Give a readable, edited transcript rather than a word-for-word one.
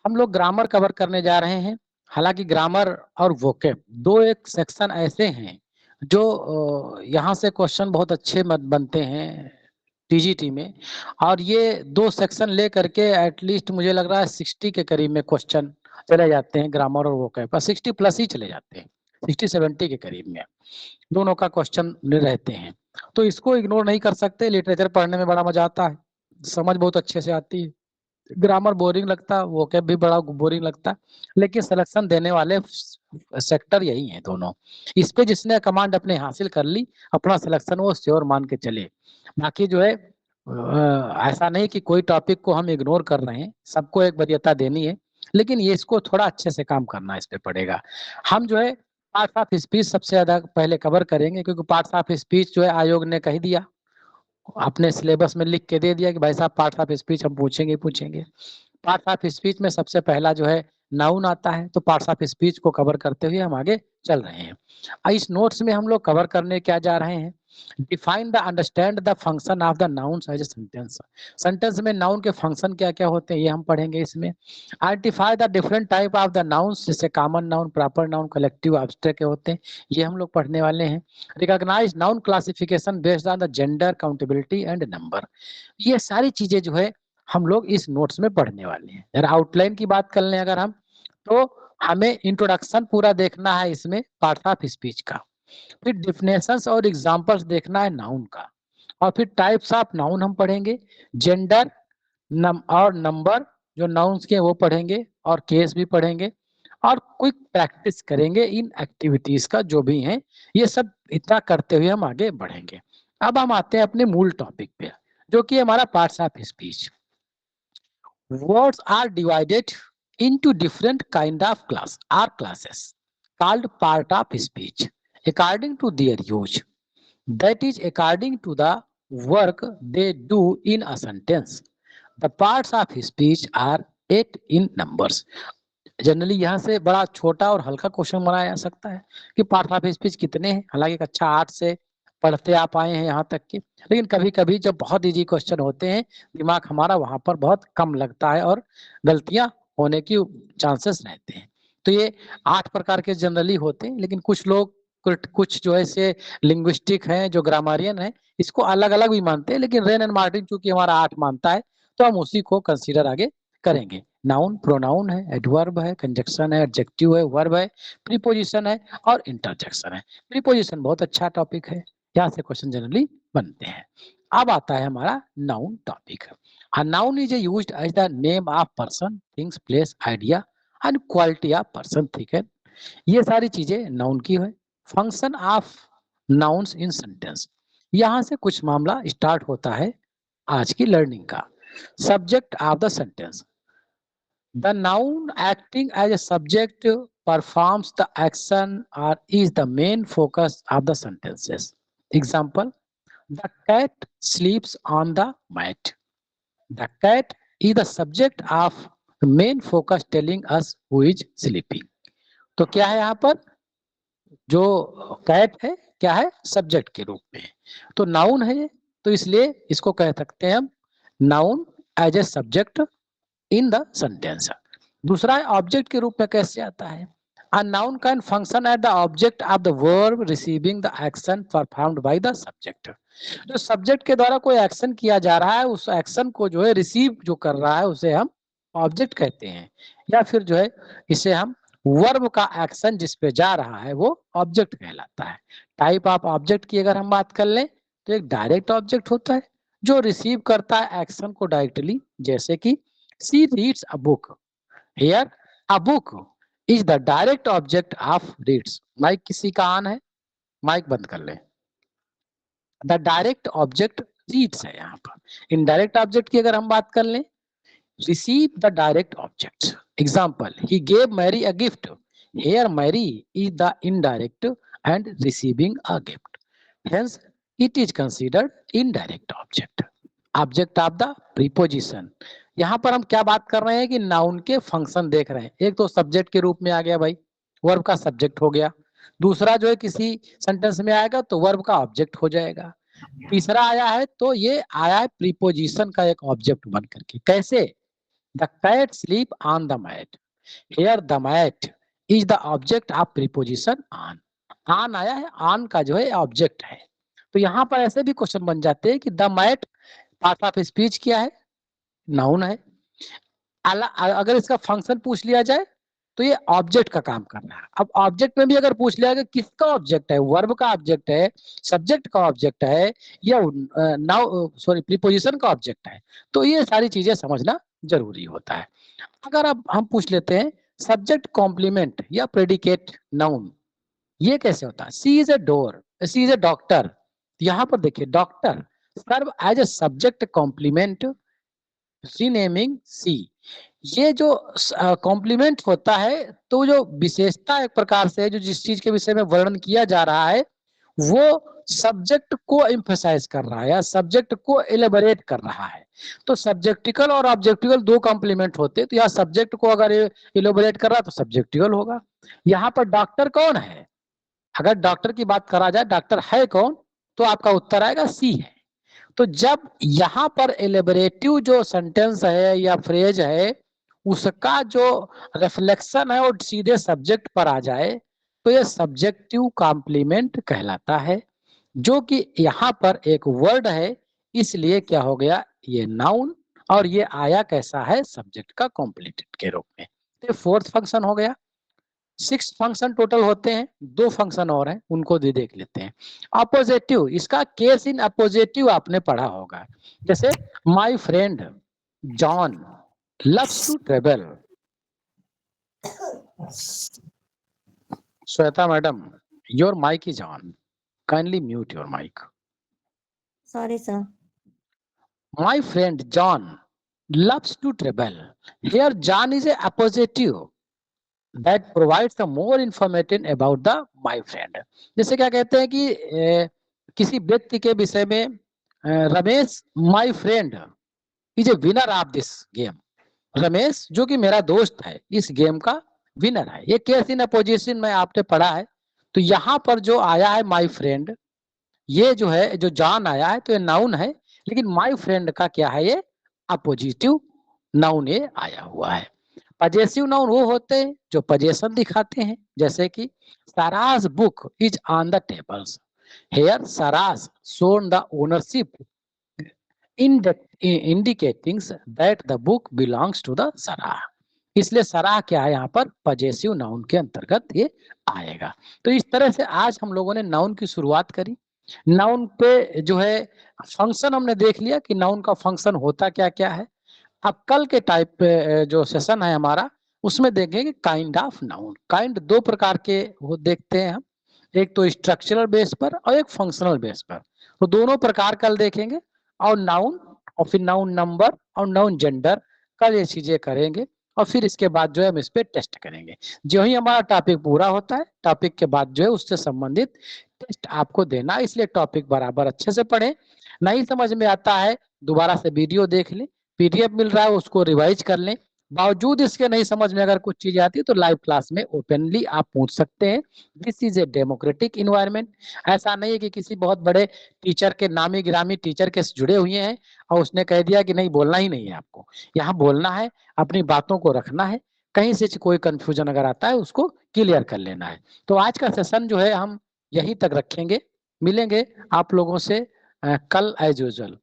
हम लोग grammar cover करने जा रहे हैं। हालांकि ग्रामर और वोकेब दो एक सेक्शन ऐसे हैं जो यहाँ से क्वेश्चन बहुत अच्छे बनते हैं टीजीटी में, और ये दो सेक्शन ले करके एटलीस्ट मुझे लग रहा है 60 के करीब में क्वेश्चन चले जाते हैं ग्रामर और वोकेब का, 60 प्लस ही चले जाते हैं, 60-70 के करीब में दोनों का क्वेश्चन रहते हैं। तो इसको इग्नोर नहीं कर सकते। लिटरेचर पढ़ने में बड़ा मजा आता है, समझ बहुत अच्छे से आती है। ग्रामर बोरिंग लगता है, वोकैब भी बड़ा बोरिंग लगता है, लेकिन सिलेक्शन देने वाले सेक्टर यही हैं दोनों। इस पे जिसने कमांड अपने हासिल कर ली, अपना सिलेक्शन वो श्योर मान के चले। बाकी जो है ऐसा नहीं कि कोई टॉपिक को हम इग्नोर कर रहे हैं, सबको एक वरीयता देनी है, लेकिन ये इसको थोड़ा अच्छे से काम करना इस पे पड़ेगा। हम जो है पार्ट्स ऑफ स्पीच सबसे ज्यादा पहले कवर करेंगे, क्योंकि पार्ट्स ऑफ स्पीच जो है आयोग ने कह दिया, अपने सिलेबस में लिख के दे दिया कि भाई साहब पार्ट्स ऑफ स्पीच हम पूछेंगे पूछेंगे। पार्ट्स ऑफ स्पीच में सबसे पहला जो है नाउन आता है, तो पार्ट्स ऑफ स्पीच को कवर करते हुए हम आगे चल रहे हैं। इस नोट्स में हम लोग कवर करने क्या जा रहे हैं, define the understand the function of the nouns as a sentence. Sentence में नाउन के फंक्शन क्या क्या होते हैं ये हम पढ़ेंगे इसमें। Identify the different type of the nouns, जैसे common noun, proper noun, collective, abstract होते हैं, ये हम लोग पढ़ने वाले हैं। Recognize noun classification based on the gender, countability and number. ये सारी चीजें जो है हम लोग इस नोट्स में पढ़ने वाले हैं। अगर आउटलाइन की बात कर लें अगर हम, तो हमें इंट्रोडक्शन पूरा देखना है इसमें पार्ट्स ऑफ स्पीच का, फिर डिफिनेशंस और एग्जांपल्स देखना है नाउन का, और फिर टाइप्स ऑफ नाउन हम पढ़ेंगे, जेंडर और नंबर जो नाउन्स के वो पढ़ेंगे, और केस भी पढ़ेंगे, और क्विक प्रैक्टिस करेंगे इन एक्टिविटीज का जो भी है। ये सब इतना करते हुए हम आगे बढ़ेंगे। अब हम आते हैं अपने मूल टॉपिक पे, जो कि हमारा parts of speech. Words are divided into different kind of class or classes called part of speech according to their use. That is according to the work they do in a sentence. The parts of speech are 8 in numbers. Generally यहाँ से बड़ा छोटा और हल्का question बनाया जा सकता है कि पार्ट ऑफ स्पीच कितने हैं। हालांकि कक्षा 8 से पढ़ते आप आए हैं यहाँ तक के, लेकिन कभी कभी जब बहुत इजी क्वेश्चन होते हैं, दिमाग हमारा वहां पर बहुत कम लगता है और गलतियां होने की चांसेस रहते हैं। तो ये 8 प्रकार के जनरली होते हैं, लेकिन कुछ लोग कुछ जो है से लिंग्विस्टिक हैं, जो ग्रामरियन है, इसको अलग अलग भी मानते हैं, लेकिन रेन एंड मार्टिन चूंकि हमारा 8 मानता है, तो हम उसी को कंसिडर आगे करेंगे। नाउन, प्रोनाउन है, एडवर्ब है, कंजक्शन है, एडजेक्टिव है, वर्ब है, प्रीपोजिशन है और इंटरजेक्शन है। प्रीपोजिशन बहुत अच्छा टॉपिक है, यहाँ से क्वेश्चन जनरली बनते हैं। अब आता है हमारा noun topic. A noun is used as the name of person, things, place, idea and quality of person, ठीक है। ये सारी चीजें नाउन की है। Function of nouns in sentence, यहाँ से कुछ मामला स्टार्ट होता है आज की लर्निंग का। Subject of the sentence, the noun acting as a subject performs the action or is the main focus of the sentences. Example, the cat sleeps on the mat. The cat is the subject of the main focus telling us who is sleeping. तो क्या है यहाँ पर, जो cat है क्या है, subject के रूप में, तो नाउन है ये, तो इसलिए इसको कह सकते हैं हम noun as a subject in the sentence. दूसरा है ऑब्जेक्ट के रूप में कैसे आता है, a noun can function as the object of the verb receiving the action performed by the subject। जो सब्जेक्ट के द्वारा कोई एक्शन किया जा रहा है, उस एक्शन को जो है रिसीव जो कर रहा है उसे हम ऑब्जेक्ट कहते हैं, या फिर जो है इसे हम वर्ब का एक्शन जिस पे जा रहा है वो ऑब्जेक्ट कहलाता है। टाइप ऑफ ऑब्जेक्ट की अगर हम बात कर लें, तो एक डायरेक्ट ऑब्जेक्ट होता है जो रिसीव करता है एक्शन को डायरेक्टली, जैसे कि she reads a book. Here a book is the direct object of reads. Mic किसी का ऑन है, माइक बंद कर ले। द डायरेक्ट ऑब्जेक्ट रीड्स है यहाँ पर। इनडायरेक्ट ऑब्जेक्ट की अगर हम बात कर लें, receive the direct objects. Example, he gave Mary a gift. Here Mary is the indirect and receiving a gift. Hence, it is considered indirect object. Object of the preposition. यहाँ पर हम क्या बात कर रहे हैं कि नाउन के फंक्शन देख रहे हैं। एक तो सब्जेक्ट के रूप में आ गया भाई, वर्ब का सब्जेक्ट हो गया। दूसरा जो है किसी सेंटेंस में आएगा तो वर्ब का ऑब्जेक्ट हो जाएगा। तीसरा आया है तो ये आया है प्रीपोजिशन का एक ऑब्जेक्ट बन करके। कैसे, the cat sleep on the mat. Here the mat is the object of preposition on. On आया है, ऑन का जो है ऑब्जेक्ट है। तो यहाँ पर ऐसे भी क्वेश्चन बन जाते हैं कि the mat part of speech क्या है, नाउन है। अगर इसका फंक्शन पूछ लिया जाए तो ये ऑब्जेक्ट का काम कर रहा है। अब ऑब्जेक्ट में भी अगर पूछ लिया कि किसका ऑब्जेक्ट है, वर्ब का ऑब्जेक्ट है, सब्जेक्ट का ऑब्जेक्ट है, या नाउ सॉरी प्रीपोजिशन का ऑब्जेक्ट है, तो ये सारी चीजें समझना जरूरी होता है। अगर अब हम पूछ लेते हैं सब्जेक्ट कॉम्प्लीमेंट या प्रेडिकेट नाउन, ये कैसे होता है? She is a door, she is a doctor. यहाँ पर देखिए doctor serve as a subject complement renaming she. ये जो कॉम्प्लीमेंट होता है, तो जो विशेषता एक प्रकार से जो जिस चीज के विषय में वर्णन किया जा रहा है वो सब्जेक्ट को एम्फसाइज कर रहा है या सब्जेक्ट को एलेबोरेट कर रहा है। तो सब्जेक्टिकल और ऑब्जेक्टिकल दो कॉम्प्लीमेंट होते हैं, तो यहाँ सब्जेक्ट को अगर एलेबोरेट कर रहा है तो सब्जेक्टिकल होगा। यहाँ पर डॉक्टर कौन है? अगर डॉक्टर की बात करा जाए डॉक्टर है कौन, तो आपका उत्तर आएगा सी है। तो जब यहाँ पर एलिबरेटिव जो सेंटेंस है या फ्रेज है उसका जो रिफ्लेक्शन है वो सीधे सब्जेक्ट पर आ जाए तो ये सब्जेक्टिव कॉम्प्लीमेंट कहलाता है, जो कि यहाँ पर एक वर्ड है, इसलिए क्या हो गया ये नाउन, और ये आया कैसा है सब्जेक्ट का कॉम्प्लीमेंट के रूप में। तो फोर्थ फंक्शन हो गया। 6 फंक्शन टोटल होते हैं, 2 फंक्शन और हैं उनको भी देख लेते हैं। अपोजिटिव, इसका केस इन अपोजिटिव आपने पढ़ा होगा, जैसे my friend John loves to travel. Shweta madam, your mike is on, kindly mute your mike. Sorry, sir. My friend John loves to travel. Here John is a appositive that provides the more information about the my friend। जैसे क्या कहते हैं कि किसी व्यक्ति के विषय में Ramesh my friend is a winner of this game. Ramesh जो कि मेरा दोस्त है इस गेम का विनर है। ये केस इन अपोजिशन में आपने पढ़ा है। तो यहाँ पर जो आया है माय फ्रेंड, ये जो है जो जॉन आया है तो ये नाउन है, लेकिन माय फ्रेंड का क्या है ये अपोजिटिव नाउन ये आया हुआ है। पजेसिव नाउन वो होते हैं जो पजेशन दिखाते हैं, जैसे कि Sarah's book is on the tables. Here Sarah's shown the ownership indicating that the book belongs to the Sarah. इसलिए सराह क्या है यहाँ पर पजेसिव नाउन के अंतर्गत ये आएगा। तो इस तरह से आज हम लोगों ने नाउन की शुरुआत करी। नाउन पे जो है फंक्शन हमने देख लिया कि नाउन का फंक्शन होता क्या क्या है। अब कल के टाइप पे जो सेशन है हमारा उसमें देखेंगे काइंड ऑफ नाउन। काइंड दो प्रकार के वो देखते हैं हम, एक तो स्ट्रक्चरल बेस पर और एक फंक्शनल बेस पर। तो दोनों प्रकार कल देखेंगे, और नाउन और फिर नाउन नंबर और नाउन जेंडर कल ये चीजें करेंगे, और फिर इसके बाद जो है हम इस पे टेस्ट करेंगे। जो ही हमारा टॉपिक पूरा होता है टॉपिक के बाद जो है उससे संबंधित टेस्ट आपको देना, इसलिए टॉपिक बराबर अच्छे से पढ़ें। नहीं समझ में आता है दोबारा से वीडियो देख लें, पीडीएफ मिल रहा है उसको रिवाइज कर लें। बावजूद इसके नहीं समझ में अगर कुछ चीजें आती है तो लाइव क्लास में ओपनली आप पूछ सकते हैं। This is a democratic environment. ऐसा नहीं है कि किसी बहुत बड़े टीचर के नामी गिरामी टीचर के जुड़े हुए हैं और उसने कह दिया कि नहीं बोलना ही नहीं है आपको। यहाँ बोलना है, अपनी बातों को रखना है, कहीं से कोई कंफ्यूजन अगर आता है उसको क्लियर कर लेना है। तो आज का सेशन जो है हम यहीं तक रखेंगे, मिलेंगे आप लोगों से कल एज यूजुअल।